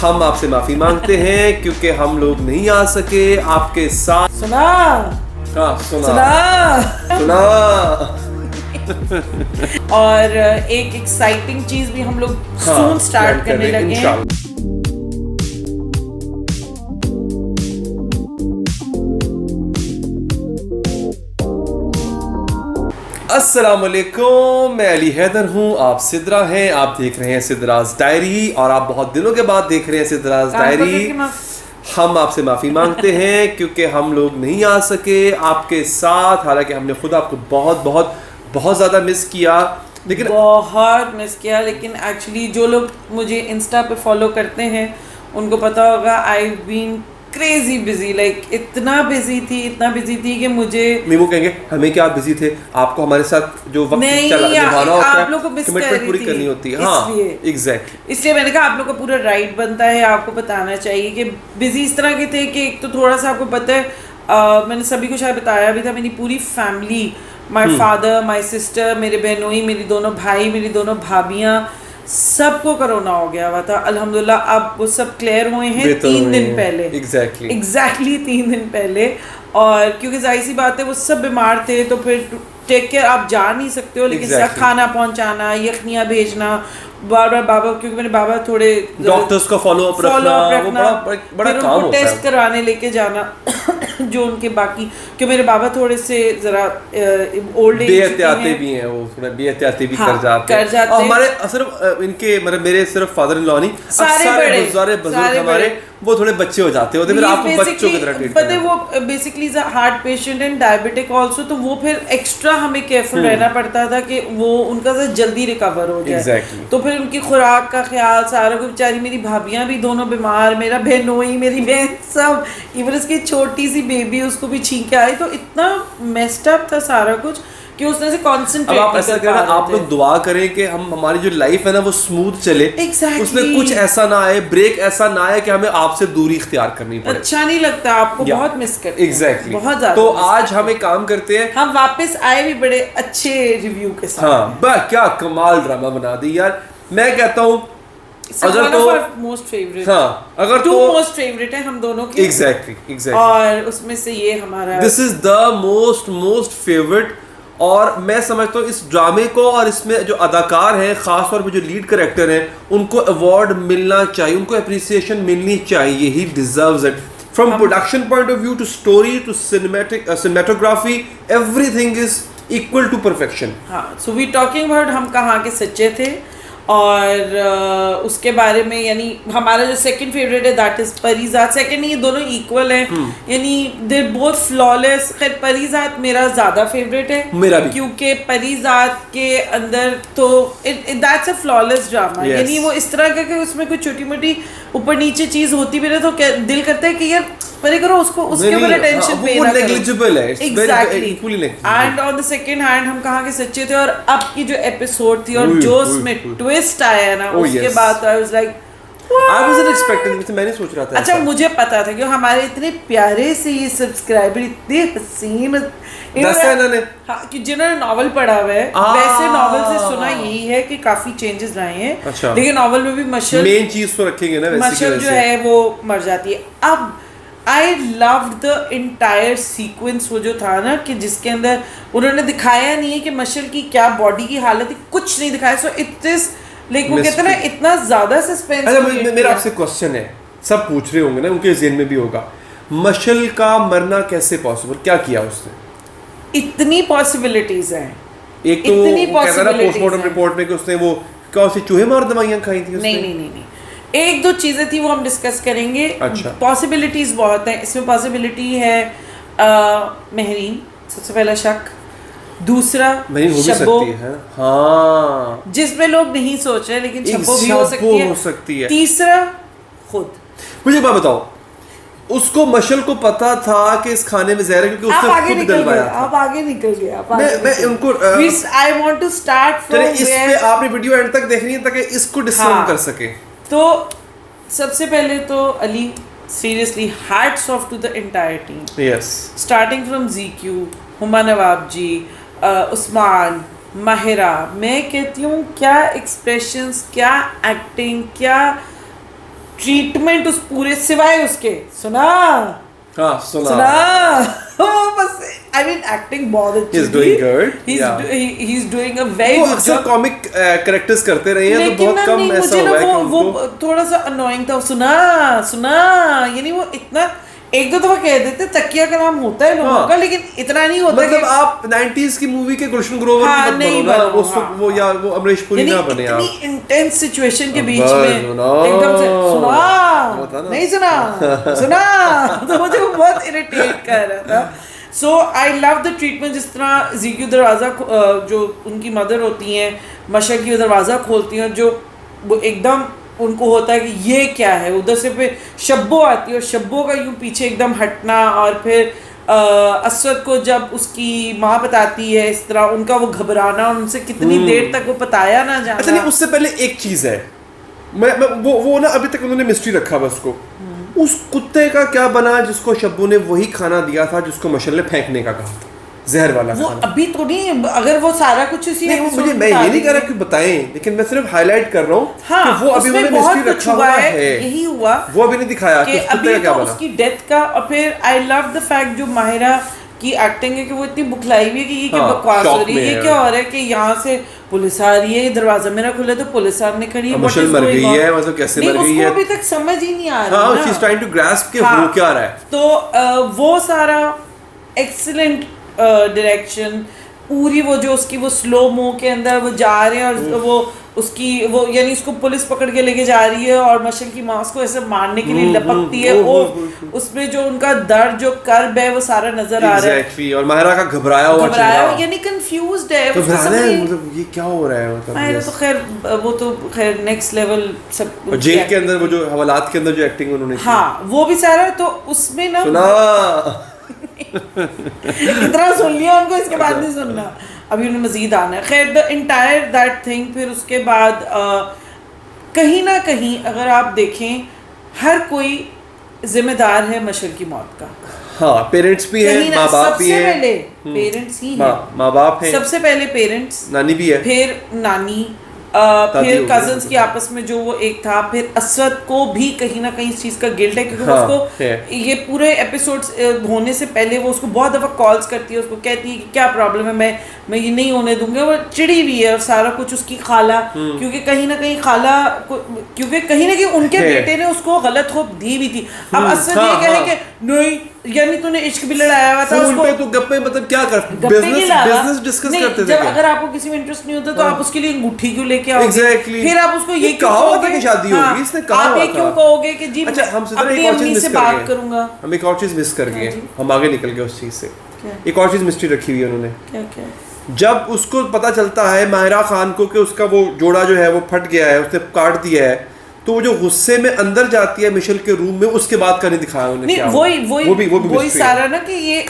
हम आपसे माफी मांगते हैं क्योंकि हम लोग नहीं आ सके आपके साथ। सुना हाँ सुना सुना। और एक एक्साइटिंग चीज भी हम लोग सून स्टार्ट करने लगे हैं। अस्सलामुअलैकुम, मैं अली हैदर हूँ, आप सिद्रा हैं, आप देख रहे हैं सिद्राज डायरी और आप बहुत दिनों के बाद देख रहे हैं सिद्राज डायरी। हम आपसे माफ़ी मांगते हैं क्योंकि हम लोग नहीं आ सके आपके साथ, हालांकि हमने खुद आपको बहुत बहुत बहुत ज़्यादा मिस किया, लेकिन बहुत मिस किया। लेकिन एक्चुअली जो लोग मुझे इंस्टा पे फॉलो करते हैं उनको पता होगा I been crazy busy, like इतना बिजी थी कि मुझे नहीं, वो कहेंगे हमें क्या बिजी थे, आपको हमारे साथ जो वक्त निभाना होता है, कमिटमेंट पूरी करनी होती है। हाँ एग्जैक्टली, इसलिए मैंने कहा आप लोग का पूरा राइट बनता है, आपको बताना चाहिए कि बिजी इस तरह के थे कि एक तो थोड़ा सा आपको पता है मैंने सभी को शायद बताया भी था, मेरी पूरी family, my father, my sister, मेरे बहनोई, मेरी दोनों भाई, मेरी दोनों भाभियाँ, सबको कोरोना हो गया हुआ था। अल्हम्दुलिल्लाह अब वो सब क्लियर हुए हैं 3 दिन पहले। एग्जैक्टली 3 दिन पहले। और क्योंकि जाहिर सी बात है वो सब बीमार थे, तो फिर टेक केयर आप जा नहीं सकते हो, लेकिन खाना पहुंचाना, यखनियाँ भेजना, बार बार बाबा, क्योंकि मेरे बाबा थोड़े डॉक्टर्स का फॉलो अप रखना, बड़ा काम होता है, टेस्ट करवाने लेके जाना जो उनके बाकी, क्योंकि मेरे बाबा थोड़े से जरा ओल्ड एज बेहतियाती भी हैं, वो थोड़ा बेहतियाती भी कर जाते हैं। और हमारे सिर्फ इनके मतलब मेरे सिर्फ फादर इन लॉ नहीं, सारे बुजुर्ग हमारे वो थोड़े बच्चे हो जाते हैं, फिर आपको बच्चों की तरह ट्रीट करते हैं। वो basically heart patient and diabetic also, तो वो फिर एक्स्ट्रा हमें केयरफुल रहना पड़ता था कि वो उनका से जल्दी रिकवर हो जाए। तो फिर उनकी खुराक का ख्याल सारा कुछ, बेचारी मेरी भाभियां भी दोनों बीमार, मेरा बहनोई, मेरी बहन, सब, इवन उसकी छोटी सी बेबी, उसको भी छींके आई, तो इतना मेस्ड अप था सारा कुछ कि उसने से कंसंट्रेट। अब आप ऐसा करें, आप लोग दुआ करें कि हम हमारी जो लाइफ है ना वो स्मूथ चले, उसमें कुछ ऐसा ना आए, ब्रेक ऐसा ना आए कि हमें आपसे दूरी इख्तियार करनी पड़े। अच्छा नहीं लगता, आपको बहुत मिस करते हैं। एग्जैक्टली, बहुत ज्यादा। तो आज हम एक काम करते हैं, हम वापस आए भी बड़े अच्छे रिव्यू के साथ। हाँ क्या कमाल ड्रामा बना दी यार, मैं कहता हूँ। अगर तो मोस्ट फेवरेट, हाँ अगर तो मोस्ट फेवरेट है हम दोनों के। एग्जैक्टली और उसमें से ये हमारा this is the most favourite. और मैं समझता हूँ इस ड्रामे को और इसमें जो अदाकार हैं, खास तौर पे जो लीड कैरेक्टर हैं, उनको अवार्ड मिलना चाहिए, उनको अप्रिसिएशन मिलनी चाहिए। He deserves it from production point of view to story to cinematography, everything is equal to perfection. हाँ, सो वी टॉकिंग अबाउट हम कहाँ के सच्चे थे, और उसके बारे में, यानी हमारा जो सेकंड फेवरेट है दैट इज परीज़ात। सेकंड नहीं, ये दोनों इक्वल हैं, यानी दे बोथ फ्लॉलेस। खैर परीज़ात मेरा ज़्यादा फेवरेट है, मेरा भी, क्योंकि परीज़ात के अंदर तो दैट्स अ फ्लॉलेस ड्रामा। यानी वो इस तरह का कि उसमें कोई छोटी मोटी ऊपर नीचे चीज़ होती भी रहे तो दिल करता है कि यार परे करो उसको, उसके ऊपर अटेंशन पे ना करो। नेग्लिजिबल है, exactly. And on the second hand हम कहाँ के सच्चे थे, और अब की जो एपिसोड थी और जो उसमें ट्विस्ट आया ना, उसके बाद I was like I wasn't expecting, मैंने सोच रहा था। अच्छा मुझे पता था कि हमारे इतने प्यारे से ये सब्सक्राइबर, इतने हसीन, कि जिन्होंने नॉवल पढ़ा हुआ है, वैसे नॉवल से सुना यही है कि काफी चेंजेस लाए हैं। अच्छा। लेकिन नॉवल में भी मशल, मेन चीज तो रखेंगे ना, मशल जो है वो मर जाती है। अब I loved the entire sequence, वो जो था ना कि जिसके अंदर उन्होंने दिखाया नहीं है कि मशल की क्या बॉडी की हालत है, कुछ नहीं दिखाया। सो इट इज लाइक, वो कहते हैं ना, इतना ज्यादा सस्पेंस। अच्छा मेरा आपसे क्वेश्चन है, सब पूछ रहे होंगे ना, उनके ज़हन में भी होगा, मशल का मरना कैसे पॉसिबल, क्या किया उसने? इतनी पॉसिबिलिटीज हैं। एक तो कहता ना पोस्टमार्टम रिपोर्ट में कि उसने वो क्या उसे चूहे मार दवाइयां खाई थी उसने? नहीं, एक दो चीजें थी वो हम डिस्कस करेंगे। अच्छा। पॉसिबिलिटीज बहुत हैं इसमें। पॉसिबिलिटी है महरीन, सबसे पहला शक। दूसरा शब्बो, हाँ, जिसमें लोग नहीं सोच रहे, लेकिन शब्बो भी हो सकती है। तीसरा खुद। मुझे बात बताओ, उसको मशल को पता था कि इस खाने में जहर है, क्योंकि उसने खुद डलवाया था। आप आगे निकल गए। मैं उनको I want to start from इस पे आपने वीडियो एंड तक देखनी है ताकि इसको डिस्कस कर सके। तो सबसे पहले तो Ali, seriously hats off to the entire team. Yes, starting from ZQ, Huma Nawab ji, Usman, Mahira. मैं कहती हूँ क्या एक्सप्रेशंस, क्या एक्टिंग, क्या ट्रीटमेंट उस पूरे, सिवाय उसके सुना हाँ सुना बस आई मीन एक्टिंग बहुत अच्छी He's doing good, he is doing a very वो गुड अक्सर कॉमिक कैरेक्टर्स करते रहे हैं तो लेकिन बहुत ना कम नहीं, ऐसा मुझे ना हुआ है कि वो उनको थोड़ा सा अनोइंग था, सुना सुना, यानी वो इतना एक दो दफा कह देते तकिया का नाम होता है लोगों हाँ। का, लेकिन इतना नहीं होता मतलब कि आप 90s की मूवी के गुलशन ग्रोवर हाँ, मत नहीं बनो ना, बनो, वो हाँ, वो या वो अमरीश पुरी यानी ना बने आप। इतनी इंटेंस सिचुएशन के बीच बस, में सुना। एकदम से वो था सुना ना। नहीं सुना सुना तो मुझे वो बहुत इरिटेट कर रहा था। सो आई लव द ट्रीटमेंट, जिस तरह जीक्यू दरवाज़ा जो उनकी मदर होती हैं मशक की दरवाज़ा खोलती हैं, जो वो एकदम उनको होता है कि ये क्या है, उधर से फिर शब्बो आती है और शब्बो का यूं पीछे एकदम हटना, और फिर असद को जब उसकी माँ बताती है इस तरह उनका वो घबराना, उनसे कितनी देर तक वो बताया ना जाना। अच्छा नहीं, उससे पहले एक चीज है, मैं वो ना अभी तक उन्होंने मिस्ट्री रखा बस को, उस कुत्ते का क्या बना जिसको शब्बू ने वही खाना दिया था जिसको मशल ने फेंकने का कहा था, जहर वाला वो खाना। अभी तो नहीं, अगर वो सारा कुछ उसी नहीं, episode मुझे में मैं बता ये नहीं कह रहा देंगे। कि बताएं, लेकिन मैं सिर्फ हाईलाइट कर रहा हूँ हाँ, कि वो अभी उसमें उन्होंने बहुत मिस्ट्री कुछ रखा हुआ हुआ है, है, यही हुआ वो अभी नहीं दिखाया कि कि उस कुत्ते अभी का क्या तो बना। उसकी डेथ का, और फिर आई लव द फैक्ट जो माहिरा की एक्टिंग है कि वो इतनी बुखलाई हुई है कि ये क्या हाँ, बकवास हो शॉक रही है, में ये है। क्या हो रहा है कि यहाँ से पुलिस आ रही है, दरवाजा मेरा खुला है तो पुलिस सामने खड़ी है, what मशल is मर going गई on? है, मतलब कैसे नहीं, मर गई उसको है। अभी तक समझ ही नहीं आ रहा हाँ, ना। She is trying to grasp कि हाँ, हो क्या रहा है। तो वो सारा एक्सीलेंट डायरेक्शन, पूरी वो जो उसकी वो स्लो मो के अंदर वो जा रहे हैं और वो उसकी वो यानी उसको पुलिस पकड़ के लेके जा रही है और मशल की माँ उसको ऐसे मारने के लिए लपकती है, वो उसमें जो उनका दर्द जो कर्ब है वो सारा नजर आ रहा है। एग्जैक्टली, और माहिरा का घबराया हुआ घबराया चेहरा, यानी कंफ्यूज्ड है, उसको घबराना समझ है, नहीं- मतलब ये क्या हो रहा है, मतलब माहिरा तो खैर वो तो खैर नेक्स्ट लेवल सब और जेल के अंदर वो जो हवालात के अंदर जो एक्टिंग उन्होंने की, हाँ वो भी सारा, तो उसमें ना सुना इतना सुन लिया उनको, इसके बाद नहीं सुनना, अभी उन्हें मजीद आना है। खैर द इंटायर दैट थिंग, फिर उसके बाद कहीं ना कहीं अगर आप देखें हर कोई जिम्मेदार है मशल की मौत का, हाँ, पेरेंट्स भी हैं, माँ बाप भी सबसे हैं, पहले पेरेंट्स ही हैं, माँ बाप हैं, सबसे पहले पेरेंट्स, नानी भी है, फिर नानी, दादी फिर हो गई, कजन्स की आपस में जो वो एक था, फिर असद को भी कहीं ना कहीं इस चीज का गिल्ट है क्योंकि हाँ, उसको है। ये पूरे एपिसोड्स होने से पहले वो उसको बहुत दफा कॉल्स करती है, उसको कहती है कि क्या प्रॉब्लम है, मैं ये नहीं होने दूंगी, वो चिड़ी हुई है और सारा कुछ उसकी खाला, क्योंकि कहीं ना कहीं खाला क्योंकि कहीं ना कहीं उनके है। बेटे ने उसको गलत होप दी हुई थी। अब असद हाँ, ये कहे हाँ। कि नहीं यानी तूने इश्क भी लड़ाया हुआ था फोन उसको पे तो गप्पे, मतलब क्या कर, गप्पे के बिजनेस अलावा बिजनेस डिस्कस नहीं, करते थे जब क्या? अगर आपको किसी में इंटरेस्ट नहीं होता तो आप उसके लिए अंगूठी क्यों लेके आओगे? Exactly. फिर आप उसको ये क्यों कहा हुआ था कहोगे? कि शादी हाँ, होगी, इसने कहा आप हुआ ये था। क्यों कहोगे कि जी अच्छा, हम सिर्फ अपनी एक और चीज अम्मी मिस से कर बात गए, करूंगा। हम एक और चीज मिस कर गए, जी। हम आगे निकल गए उस चीज से। क्या एक और चीज मिस्ट्री रखी हुई है उन्होंने, क्या क्या जब उसको पता चलता है माहिरा खान को कि उसका वो जोड़ा जो है वो फट गया है, उसने काट दिया है, तो वो जो गुस्से में अंदर जाती है मिशेल के रूम में, उसके बाद का नहीं दिखाया उन्होंने, नहीं क्या वही mystery है। सारा ना कि ये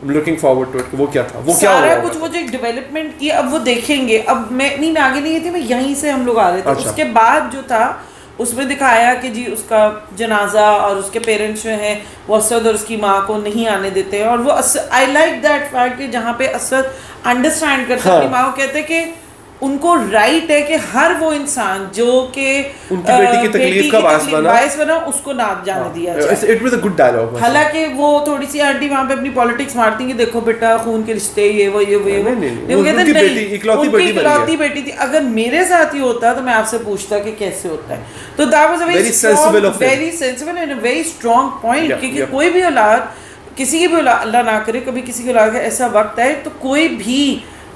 लुकिंग फॉरवर्ड टू इट, वो क्या था, वो क्या सारा हुआ कुछ वो जो एक डेवलपमेंट की, अब वो देखेंगे। अब मैं आगे नहीं गई थी, मैं यहीं से हम लोग आ रहे थे। अच्छा। उसके बाद जो था उसमें दिखाया कि जी उसका जनाजा और उसके पेरेंट्स जो हैं वो असद और उसकी माँ को नहीं आने देते हैं, और वो आई लाइक दैट फैक्ट कि जहाँ पे असद अंडरस्टैंड करता है अपनी माँ को, कहते हैं कि उनको राइट है कि हर वो इंसान जो कि उनकी बेटी की तकलीफ का बायस बना उसको ना जाने दिया जाए। It was a good dialogue. हालांकि वो थोड़ी सी आंटी वहां पे अपनी पॉलिटिक्स मारती कि देखो बेटा खून के रिश्ते ये वो नहीं, वो कहते उनकी नहीं, बेटी, इकलौती उनकी बेटी बनी है। इकलौती बेटी थी। अगर मेरे साथ ही होता तो मैं आपसे पूछता कि कैसे होता है। तो that was a Very sensible of him. Very sensible and a very strong point, Yeah, क्योंकि yeah. कोई भी औलाद, किसी की भी औलाद, अल्लाह ना करे कभी किसी की औलाद का ऐसा वक्त आए, तो कोई भी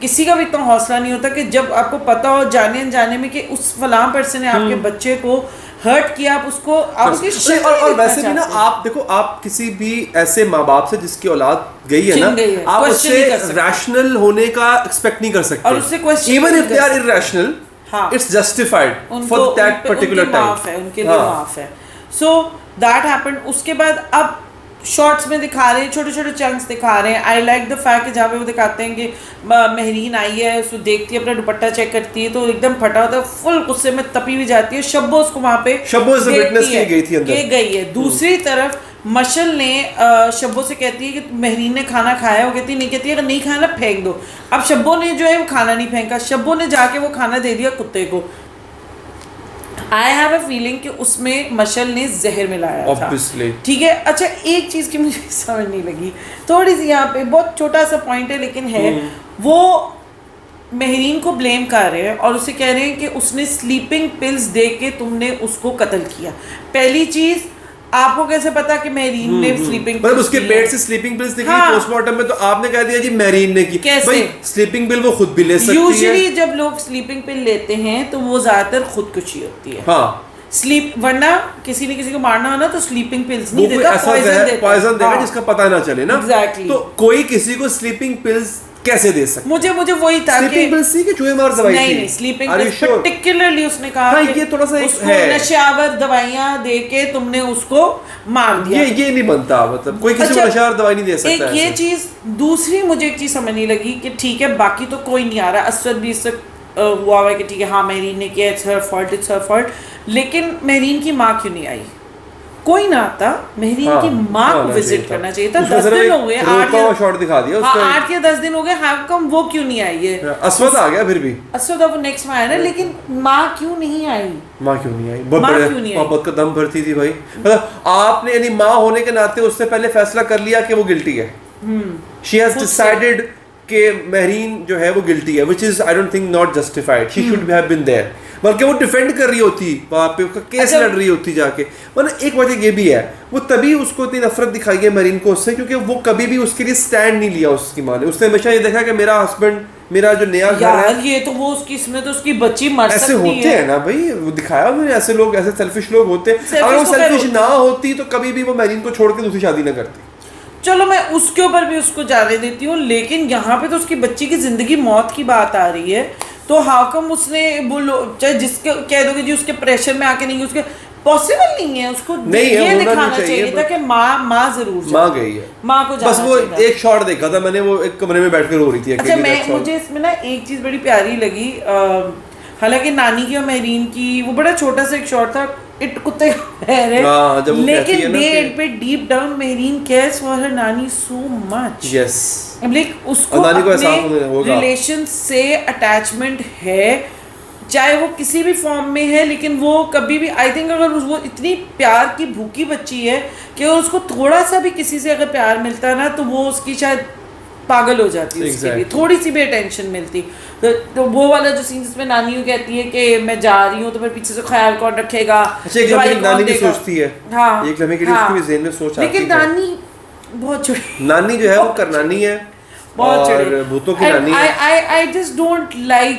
किसी का भी इतना हौसला नहीं होता कि जब आपको पता हो जाने अनजाने में कि उस फलां पर्सन ने आपके बच्चे को हर्ट किया, आप उसको आप उसकी शक्ल और नहीं वैसे देखना भी ना, चाहते। आप देखो, आप किसी भी ऐसे माँ बाप से जिसकी औलाद गई है ना, छिन गई है, आप question उससे नहीं कर सकते। रैशनल होने का एक्सपेक्ट नहीं कर सकते, और उससे question इवन नहीं इफ कर दे आर सकते। इरैशनल, हाँ। इट्स जस्टिफाइड उनको फॉर दैट पर्टिकुलर टाइम, माफ है, उनके लिए माफ है। So that happened. उसके बाद अब शॉर्ट्स में दिखा रहे हैं, छोटे छोटे चंक्स दिखा रहे हैं। आई लाइक द फैक्ट कि जहाँ पे वो दिखाते हैं कि महरीन आई है, उसको देखती है, अपना दुपट्टा चेक करती है तो एकदम फटा होता है, फुल गुस्से में तपी हुई जाती है। शब्बो उसको वहाँ पे शब्बो is the देखती witness है के गई थी अंदर। कि गई है। दूसरी तरफ मशल ने शब्बो से कहती है कि महरीन ने खाना खाया, वो कहती है नहीं, कहती है अगर नहीं खाया ना फेंक दो। अब शब्बो ने जो है वो खाना नहीं फेंका, शब्बो ने जाके वो खाना दे दिया कुत्ते को। आई हैव अ फीलिंग कि उसमें मशल ने जहर मिलाया था ऑब्वियसली। ठीक है। अच्छा एक चीज़ की मुझे समझ नहीं लगी, थोड़ी सी यहाँ पे बहुत छोटा सा पॉइंट है लेकिन है, वो महरीन को ब्लेम कर रहे हैं और उसे कह रहे हैं कि उसने स्लीपिंग पिल्स दे के तुमने उसको कत्ल किया। पहली चीज़, आपको कैसे पता कि महरीन ने स्लीपिंग मतलब उसके पेट से स्लीपिंग पिल्स निकली हाँ। पोस्टमार्टम में, तो आपने कह दिया जी महरीन ने की। कैसे? भाई स्लीपिंग पिल वो खुद भी ले सकती है। यूजुअली जब लोग स्लीपिंग पिल लेते हैं तो वो ज्यादातर खुदकुशी होती है। हाँ, स्लीप, वरना किसी ने किसी को मारना हो ना तो स्लीपिंग पिल्स नहीं वो कोई देता, ऐसा पॉइजन देगा हाँ। जिसका पता ना चले ना। Exactly। तो कोई किसी को स्लीपिंग पिल्स कैसे दे सकता? मुझे वही था कि स्लीपिंग पिल्स थी कि चूहे मार दवाई थी? नहीं sleeping Are you pills sure? Particularly उसने कहा हाँ, कि ये थोड़ा सा एक उसको है। नशावर दवाइयां दे के तुमने उसको मार दिया। ये नहीं बनता, मतलब कोई किसी को नशावर दवाई नहीं दे सकता। एक ये चीज, दूसरी मुझे एक चीज समझ नहीं लगी कि ठीक है बाकी तो कोई नहीं आ रहा, असद भी इससे हुआ है कि ठीक है हाँ महरीन ने किया, इट्स हर फॉल्ट, लेकिन महरीन की माँ क्यों नहीं आई? कोई ना आता, महरीन की माँ को विजिट करना चाहिए था। 10 दिन हो गए, 8 दिखा दिया उसका। 8 या 10 दिन हो गए, हाउ कम वो क्यों नहीं आई है? अस्वद आ गया फिर भी, अस्वद अब नेक्स्ट में आया ना, लेकिन माँ क्यों नहीं आई? माँ क्यों नहीं आई? बहुत का दम भरती थी भाई। मतलब आपने यानी माँ होने के नाते उससे पहले फैसला कर लिया कि वो गिल्टी है। शी हैज डिसाइडेड कि महरीन जो है वो गिल्टी है, which is I don't think not justified. She should have been there, बल्कि वो डिफेंड कर रही होती वहाँ पे, उसका केस लड़ रही होती जाके। मतलब एक वजह ये भी है, वो तभी उसको इतनी नफरत दिखाई है महरीन को उससे, क्योंकि वो कभी भी उसके लिए स्टैंड नहीं लिया उसकी माँ ने। उसने हमेशा ये देखा कि मेरा हस्बैंड, मेरा जो नया घर है, ये तो वो उसकी, इसमें तो उसकी बच्ची मर ऐसे सकती होते हैं ना भाई, वो दिखाया उन्होंने, ऐसे लोग, ऐसे सेल्फिश लोग होते हैं। अगर वो सेल्फिश ना होती तो कभी भी वो महरीन को छोड़ के दूसरी शादी ना करती। चलो मैं उसके ऊपर भी उसको जाने देती हूँ, लेकिन यहाँ पे तो उसकी बच्ची की जिंदगी मौत की बात आ रही है, तो हाकम उसने वो चाहे जिसके कह दोगे जी उसके प्रेशर में आके नहीं, उसके पॉसिबल नहीं है, उसको नहीं ये है, दिखाना चाहिए था कि माँ जरूर माँ गई है, माँ को बस वो एक शॉट देखा था मैंने, वो एक कमरे में बैठकर रो रही थी। अच्छा मुझे इसमें ना एक चीज बड़ी प्यारी लगी, हालांकि नानी की और महरीन की वो बड़ा छोटा सा एक शॉट था, इट कुत्ते है, लेकिन डेड पे deep down Mehreen cares for her नानी सो मच। यस, लाइक उसको अपने रिलेशन से अटैचमेंट है, चाहे वो किसी भी फॉर्म में है, लेकिन वो कभी भी, आई थिंक अगर वो इतनी प्यार की भूखी बच्ची है कि उसको थोड़ा सा भी किसी से अगर प्यार मिलता है ना तो वो उसकी शायद पागल हो जाती है। उसके लिए थोड़ी सी भी अटेंशन मिलती तो वो वाला जो सीन जिसमें नानी कहती है कि मैं जा रही हूँ तो फिर पीछे से ख्याल कौन रखेगा। अच्छा, एक लम्हे नानी भी सोचती है, हाँ, एक लम्हे के लिए उसकी भी ज़हन में सोच आती है, लेकिन नानी बहुत छोटी, नानी जो है वो करनानी है, बहुत और भूतों की नानी है। I just don't like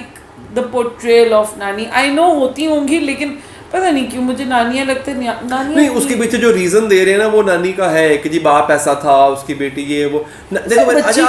the portrayal of nani. I no होती होंगी, लेकिन पता नहीं क्यों मुझे नानियाँ लगते नानी नहीं, उसके पीछे जो रीजन दे रहे हैं ना वो नानी का है कि जी बाप ऐसा था, उसकी बेटी ये वो। देखो अच्छा,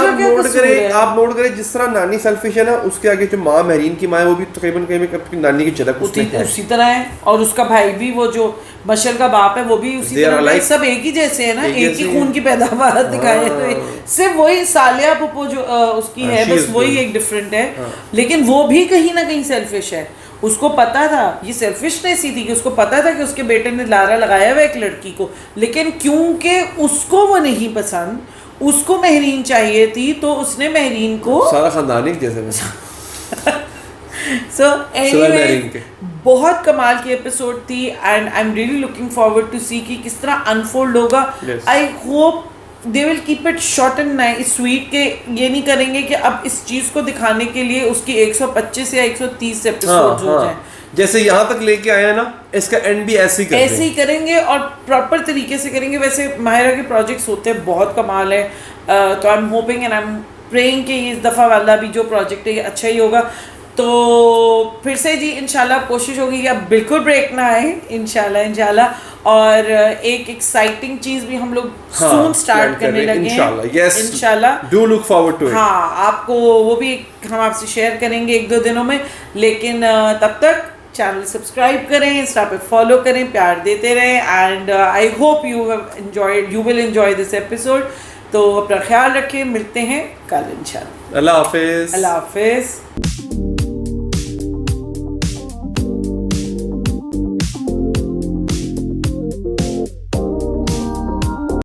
आप नोट करें जिस तरह नानी सेल्फिश है ना, उसके आगे जो माँ महरीन की माँ है वो भी तकरीबन कहीं नानी की झलक उसी तरह है, और उसका भाई भी, वो जो मशल का बाप है वो भी उसी तरह, सब एक ही जैसे है ना, एक ही खून की पैदावार दिखाए हुए, सिर्फ वही सालिया पुप्पो जो उसकी है, बस वही एक डिफरेंट है, लेकिन वो भी कहीं ना कहीं सेल्फिश है। उसको पता था, ये सेल्फिशनेस ही थी कि उसको पता था कि उसके बेटे ने लारा लगाया हुआ एक लड़की को, लेकिन क्योंकि उसको वो नहीं पसंद, उसको महरीन चाहिए थी, तो उसने महरीन को सारा खानदान एक जैसे में So anyway, बहुत कमाल की एपिसोड थी and I am really looking forward to see कि किस तरह अनफोल्ड होगा। I hope they will keep it short and nice sweet, के ये नहीं करेंगे कि अब इस चीज को दिखाने के लिए उसकी 125 या 130 एपिसोड्स हो जाएं, जैसे यहाँ तक लेके आया ना, इसका एंड भी ऐसे ही करेंगे और प्रॉपर तरीके से करेंगे। वैसे माहिरा के प्रोजेक्ट्स होते हैं बहुत कमाल है, तो I am hoping and I am praying कि इस दफ़ा वाला भी जो प्रोजेक्ट है ये अच्छा ही होगा। तो फिर से जी इंशाल्लाह कोशिश होगी कि अब बिल्कुल ब्रेक ना आए, इंशाल्लाह। और एक एक्साइटिंग चीज भी हम लोग सून स्टार्ट करने लगे हैं, इंशाल्लाह। Do look forward to it. हाँ, आपको वो भी हम आपसे शेयर करेंगे 1-2 दिनों में, लेकिन तब तक चैनल सब्सक्राइब करें, इंस्टा पे फॉलो करें, प्यार देते रहें and I hope you will enjoy this episode. तो अपना ख्याल रखें, मिलते हैं कल इंशाल्लाह। अल्लाह हाफिज। अल्लाह हाफिज।